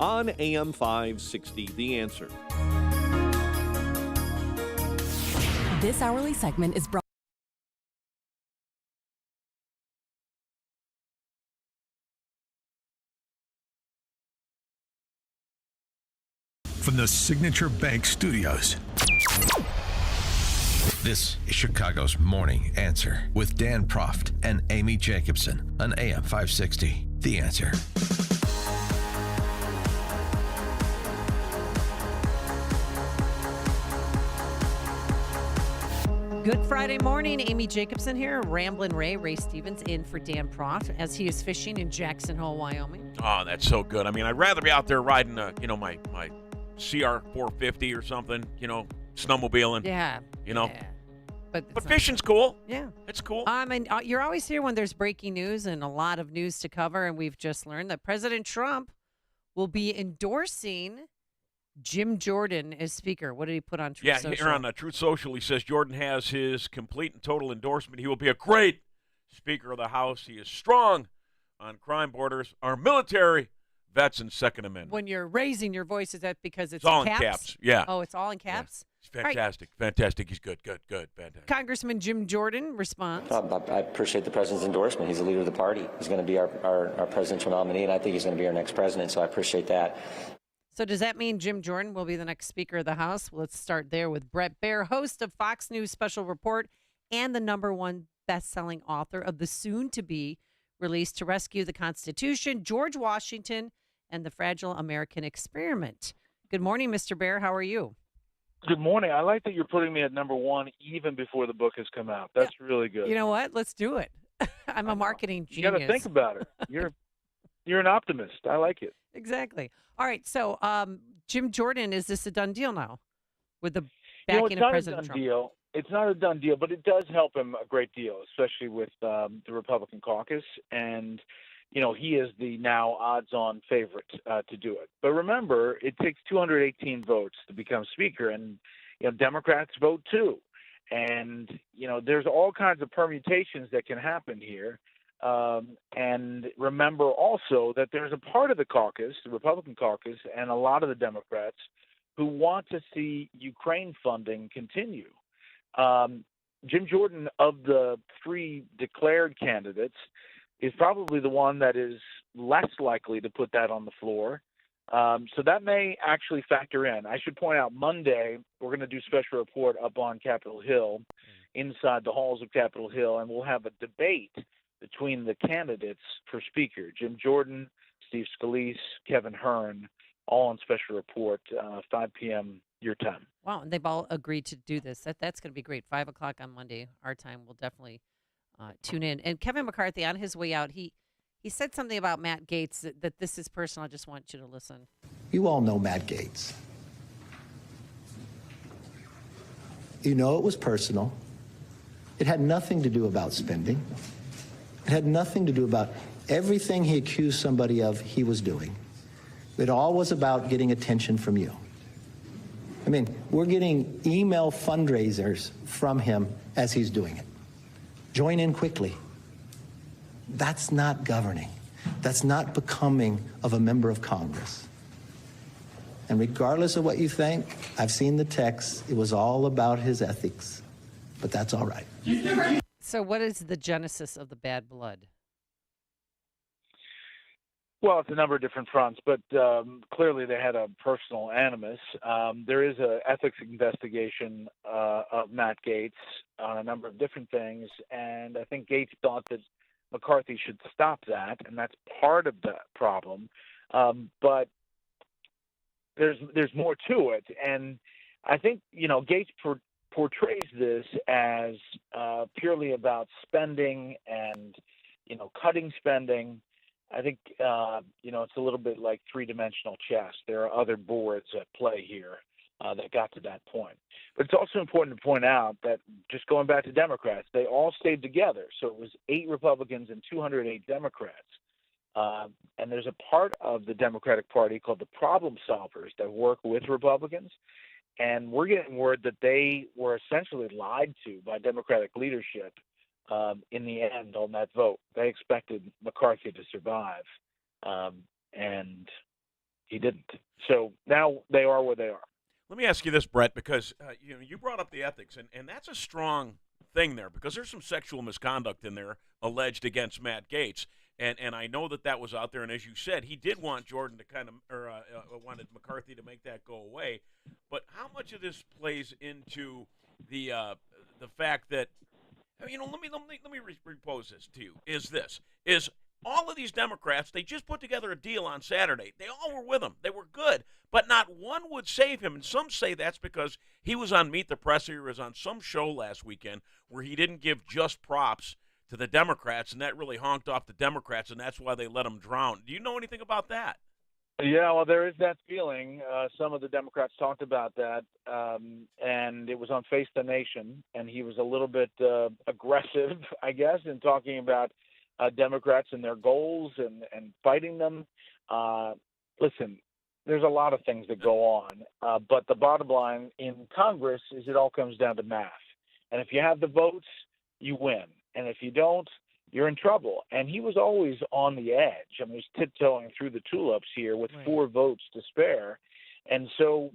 on AM 560. The Answer. This hourly segment is brought from the Signature Bank Studios. This is Chicago's Morning Answer with Dan Proft and Amy Jacobson on AM 560. The Answer. Good Friday morning. Amy Jacobson here. Ramblin' Ray Stevens in for Dan Proft as he is fishing in Jackson Hole, Wyoming. Oh, that's so good. I mean, I'd rather be out there riding, my CR 450 or something, snowmobiling. Yeah. Yeah. But fishing's cool. Yeah. It's cool. And you're always here when there's breaking news and a lot of news to cover. And we've just learned that President Trump will be endorsing Jim Jordan as Speaker. What did he put on Truth Social? Yeah, here on Truth Social, he says Jordan has his complete and total endorsement. He will be a great Speaker of the House. He is strong on crime borders, our military, vets, and Second Amendment. When you're raising your voice, is that because it's all in caps? In caps? Yeah. Oh, it's all in caps? Yeah. It's fantastic. Right. Fantastic. He's good. Fantastic. Congressman Jim Jordan responds. I appreciate the president's endorsement. He's the leader of the party. He's going to be our presidential nominee, and I think he's going to be our next president, so I appreciate that. So does that mean Jim Jordan will be the next Speaker of the House? Well, let's start there with Bret Baier, host of Fox News Special Report and the #1 best-selling author of the soon-to-be released To Rescue the Constitution, George Washington, and the Fragile American Experiment. Good morning, Mr. Baier. How are you? Good morning. I like that you're putting me at #1 even before the book has come out. That's really good. You know what? Let's do it. I'm a marketing genius. You got to think about it. You're an optimist. I like it. Exactly. All right. So, Jim Jordan, is this a done deal now with the backing of President Trump? Deal. It's not a done deal, but it does help him a great deal, especially with the Republican caucus. And, he is the now odds-on favorite to do it. But remember, it takes 218 votes to become Speaker, and, Democrats vote too. And, there's all kinds of permutations that can happen here. And remember also that there's a part of the caucus, the Republican caucus, and a lot of the Democrats who want to see Ukraine funding continue. Jim Jordan, of the three declared candidates, is probably the one that is less likely to put that on the floor. So that may actually factor in. I should point out Monday, we're going to do special report up on Capitol Hill, inside the halls of Capitol Hill, and we'll have a debate between the candidates for Speaker, Jim Jordan, Steve Scalise, Kevin Hearn, all on special report, 5 p.m. your time. Wow, and they've all agreed to do this. That's going to be great. 5 o'clock on Monday, our time. We'll definitely tune in. And Kevin McCarthy, on his way out, he said something about Matt Gaetz, that this is personal. I just want you to listen. You all know Matt Gaetz. You know it was personal. It had nothing to do about spending. It had nothing to do about everything he accused somebody of he was doing. It all was about getting attention from you. I mean, we're getting email fundraisers from him as he's doing it. Join in quickly. That's not governing. That's not becoming of a member of Congress. And regardless of what you think, I've seen the text. It was all about his ethics, but that's all right. So what is the genesis of the bad blood? Well, it's a number of different fronts, but clearly they had a personal animus. There is an ethics investigation of Matt Gaetz on a number of different things, and I think Gaetz thought that McCarthy should stop that, and that's part of the problem. But there's more to it, and I think Gaetz portrays this as purely about spending and cutting spending. I think it's a little bit like three-dimensional chess. There are other boards at play here that got to that point. But it's also important to point out that, just going back to Democrats, they all stayed together. So it was 8 Republicans and 208 Democrats. And there's a part of the Democratic Party called the problem solvers that work with Republicans. And we're getting word that they were essentially lied to by Democratic leadership in the end on that vote. They expected McCarthy to survive. And he didn't. So now they are where they are. Let me ask you this, Brett, because you brought up the ethics, and that's a strong thing there because there's some sexual misconduct in there alleged against Matt Gaetz, and I know that was out there. And as you said, he did want Jordan to wanted McCarthy to make that go away. But how much of this plays into the fact that let me repose this to you: is all of these Democrats, they just put together a deal on Saturday. They all were with him. They were good. But not one would save him. And some say that's because he was on Meet the Press or he was on some show last weekend where he didn't give just props to the Democrats, and that really honked off the Democrats, and that's why they let him drown. Do you know anything about that? Yeah, well, there is that feeling. Some of the Democrats talked about that, and it was on Face the Nation, and he was a little bit aggressive, I guess, in talking about Democrats and their goals and fighting them. Listen, there's a lot of things that go on, but the bottom line in Congress is it all comes down to math. And if you have the votes, you win. And if you don't, you're in trouble. And he was always on the edge. I mean, he was tiptoeing through the tulips here with 4 votes to spare. And so,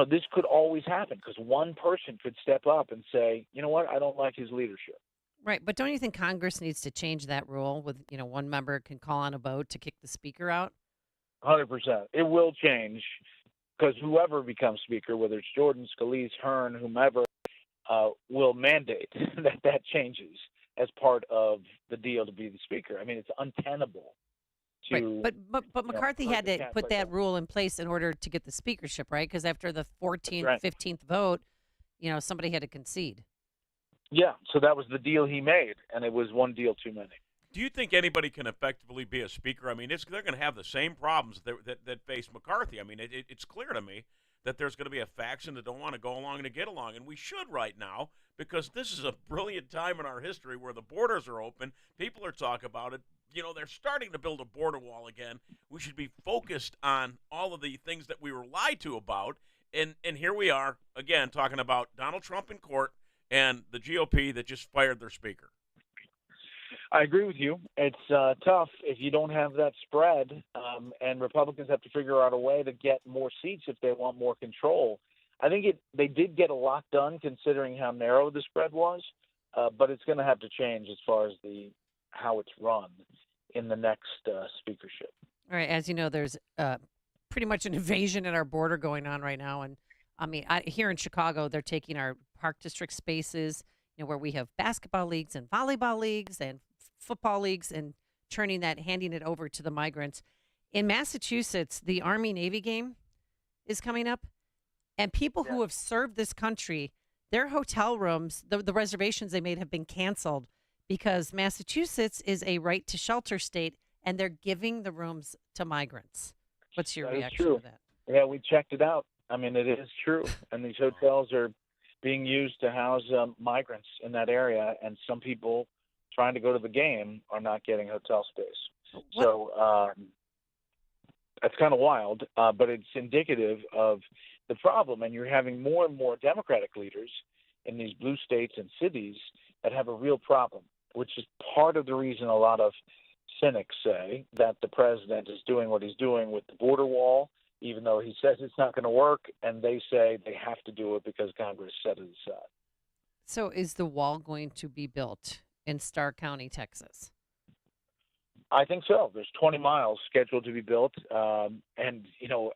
this could always happen because one person could step up and say, you know what, I don't like his leadership. Right, but don't you think Congress needs to change that rule with, one member can call on a vote to kick the speaker out? 100%. It will change because whoever becomes speaker, whether it's Jordan, Scalise, Hearn, whomever, will mandate that changes as part of the deal to be the speaker. I mean, it's untenable. Right, but McCarthy had to put that rule in place in order to get the speakership, right? Because after the 14th, 15th vote, somebody had to concede. Yeah, so that was the deal he made, and it was one deal too many. Do you think anybody can effectively be a speaker? I mean, they're going to have the same problems that face McCarthy. I mean, it's clear to me that there's going to be a faction that don't want to go along and to get along, and we should right now because this is a brilliant time in our history where the borders are open. People are talking about it. They're starting to build a border wall again. We should be focused on all of the things that we were lied to about, and here we are again talking about Donald Trump in court and the GOP that just fired their speaker. I agree with you. It's tough if you don't have that spread, and Republicans have to figure out a way to get more seats if they want more control. I think they did get a lot done considering how narrow the spread was, but it's going to have to change as far as how it's run in the next speakership. All right. As you know, there's pretty much an invasion at our border going on right now. And I mean, here in Chicago, they're taking our park district spaces, where we have basketball leagues and volleyball leagues and football leagues and handing it over to the migrants. In Massachusetts, the Army-Navy game is coming up. And people who have served this country, their hotel rooms, the reservations they made have been canceled because Massachusetts is a right to shelter state and they're giving the rooms to migrants. What's your reaction to that? Yeah, we checked it out. I mean, it is true. And these hotels are being used to house migrants in that area. And some people trying to go to the game are not getting hotel space. What? So that's kind of wild, but it's indicative of the problem. And you're having more and more Democratic leaders in these blue states and cities that have a real problem, which is part of the reason a lot of cynics say that the president is doing what he's doing with the border wall, even though he says it's not going to work, and they say they have to do it because Congress set it aside. So is the wall going to be built in Starr County, Texas? I think so. There's 20 miles scheduled to be built, and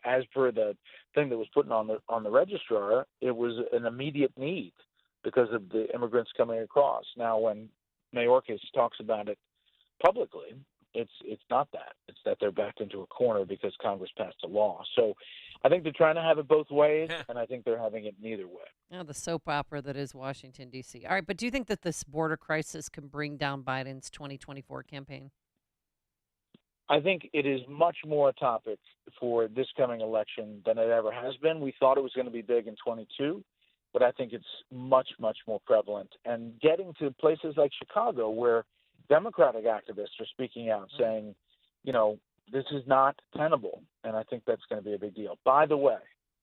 as per the thing that was put on the registrar, it was an immediate need because of the immigrants coming across. Now, when Mayorkas talks about it publicly, it's not that. It's that they're backed into a corner because Congress passed a law. So I think they're trying to have it both ways, and I think they're having it neither way. Oh, the soap opera that is Washington, D.C. All right, but do you think that this border crisis can bring down Biden's 2024 campaign? I think it is much more a topic for this coming election than it ever has been. We thought it was going to be big in 22, but I think it's much, much more prevalent. And getting to places like Chicago where Democratic activists are speaking out saying, this is not tenable. And I think that's going to be a big deal. By the way,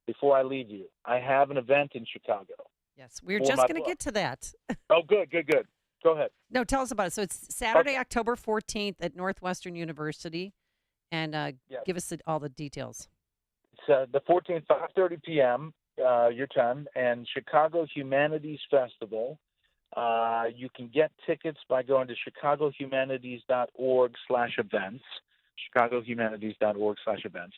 before I leave you, I have an event in Chicago. Yes, we're just going to get to that. Oh, good. Go ahead. No, tell us about it. So it's Saturday, October 14th at Northwestern University. And give us all the details. the 14th, 5:30 p.m. Your time, and Chicago Humanities Festival. You can get tickets by going to chicagohumanities.org/events. chicagohumanities.org/events.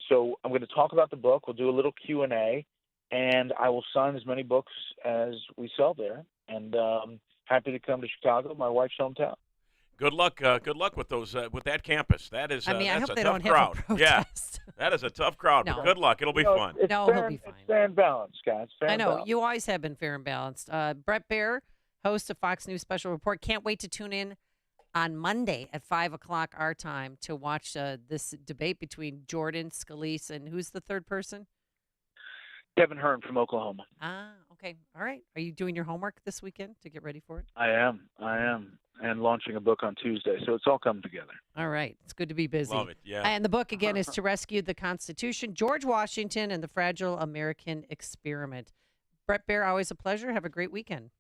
So I'm going to talk about the book. We'll do a little Q&A, and I will sign as many books as we sell there. And happy to come to Chicago, my wife's hometown. Good luck. Good luck with those with that campus. That is. I mean, I that's hope a they tough don't crowd. have a Yeah, protest. that is a tough crowd. No. But good luck. It'll be fun. No, fair, he'll be fine. It's fair and balanced, guys. Fair I and know. balanced. You always have been fair and balanced. Bret Baier, host of Fox News Special Report. Can't wait to tune in on Monday at 5 o'clock our time to watch this debate between Jordan, Scalise, and who's the third person? Kevin Hearn from Oklahoma. Ah, okay. All right. Are you doing your homework this weekend to get ready for it? I am. And launching a book on Tuesday. So it's all come together. All right. It's good to be busy. Love it. Yeah. And the book, again, is To Rescue the Constitution, George Washington and the Fragile American Experiment. Bret Baier, always a pleasure. Have a great weekend.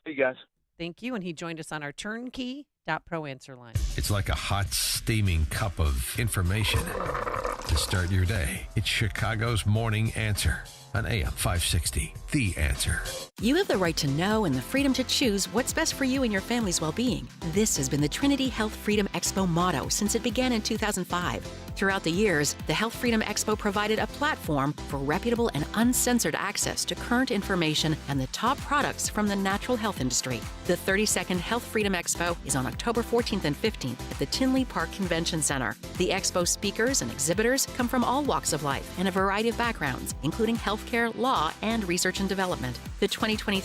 See you guys. Thank you. And he joined us on our turnkey.pro answer line. It's like a hot, steaming cup of information to start your day. It's Chicago's Morning Answer on AM 560. The Answer. You have the right to know and the freedom to choose what's best for you and your family's well-being. This has been the Trinity Health Freedom Expo motto since it began in 2005. Throughout the years, the Health Freedom Expo provided a platform for reputable and uncensored access to current information and the top products from the natural health industry. The 32nd Health Freedom Expo is on October 14th and 15th at the Tinley Park Convention Center. The expo speakers and exhibitors come from all walks of life and a variety of backgrounds, including healthcare, law, and research and development. The 2023